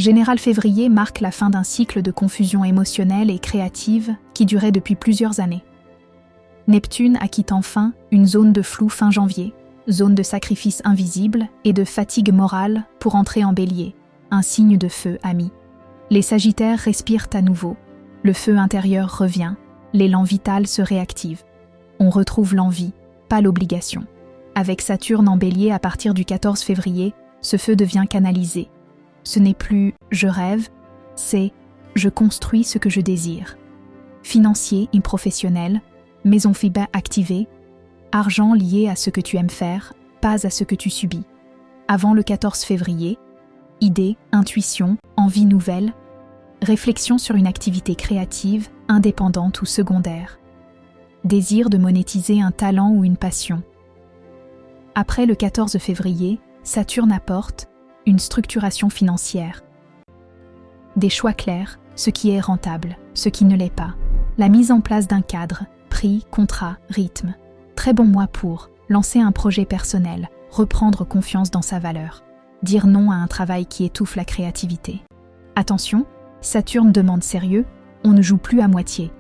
Général février marque la fin d'un cycle de confusion émotionnelle et créative qui durait depuis plusieurs années. Neptune acquitte enfin une zone de flou fin janvier, zone de sacrifice invisible et de fatigue morale pour entrer en bélier, un signe de feu ami. Les Sagittaires respirent à nouveau, le feu intérieur revient, l'élan vital se réactive. On retrouve l'envie, pas l'obligation. Avec Saturne en bélier à partir du 14 février, ce feu devient canalisé. Ce n'est plus « je rêve », c'est « je construis ce que je désire ». Financier et professionnel, maison FIBA activée, argent lié à ce que tu aimes faire, pas à ce que tu subis. Avant le 14 février, idées, intuition, envie nouvelle, réflexion sur une activité créative, indépendante ou secondaire. Désir de monétiser un talent ou une passion. Après le 14 février, Saturne apporte une structuration financière. Des choix clairs, ce qui est rentable, ce qui ne l'est pas. La mise en place d'un cadre, prix, contrat, rythme. Très bon mois pour lancer un projet personnel, reprendre confiance dans sa valeur, dire non à un travail qui étouffe la créativité. Attention, Saturne demande sérieux, on ne joue plus à moitié.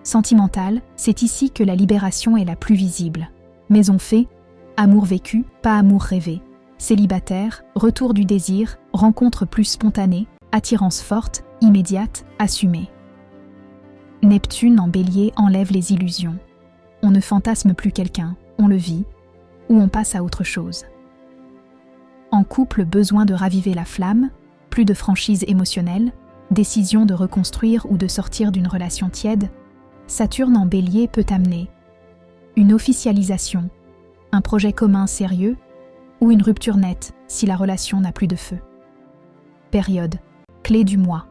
Sentimental, c'est ici que la libération est la plus visible. Maison fée, amour vécu, pas amour rêvé. Célibataire, retour du désir, rencontre plus spontanée, attirance forte, immédiate, assumée. Neptune en bélier enlève les illusions. On ne fantasme plus quelqu'un, on le vit, ou on passe à autre chose. En couple, besoin de raviver la flamme, plus de franchise émotionnelle, décision de reconstruire ou de sortir d'une relation tiède, Saturne en bélier peut amener une officialisation, un projet commun sérieux ou une rupture nette si la relation n'a plus de feu. Période, clé du mois.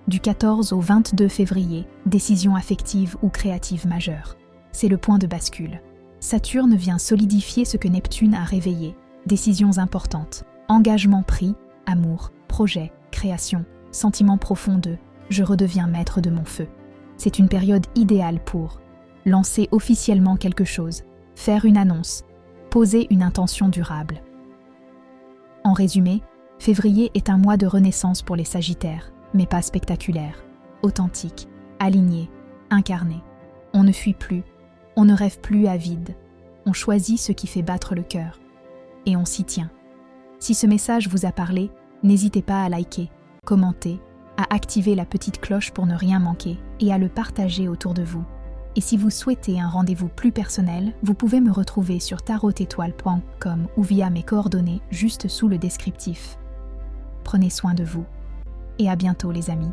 Du 14 au 22 février, décision affective ou créative majeure. C'est le point de bascule. Saturne vient solidifier ce que Neptune a réveillé. Décisions importantes, engagement pris, amour, projet, création, sentiment profond de « je redeviens maître de mon feu ». C'est une période idéale pour lancer officiellement quelque chose, faire une annonce, poser une intention durable. En résumé, février est un mois de renaissance pour les Sagittaires, mais pas spectaculaire, authentique, aligné, incarné. On ne fuit plus, on ne rêve plus à vide, on choisit ce qui fait battre le cœur. Et on s'y tient. Si ce message vous a parlé, n'hésitez pas à liker, commenter, à activer la petite cloche pour ne rien manquer et à le partager autour de vous. Et si vous souhaitez un rendez-vous plus personnel, vous pouvez me retrouver sur tarotétoile.com ou via mes coordonnées juste sous le descriptif. Prenez soin de vous et à bientôt les amis.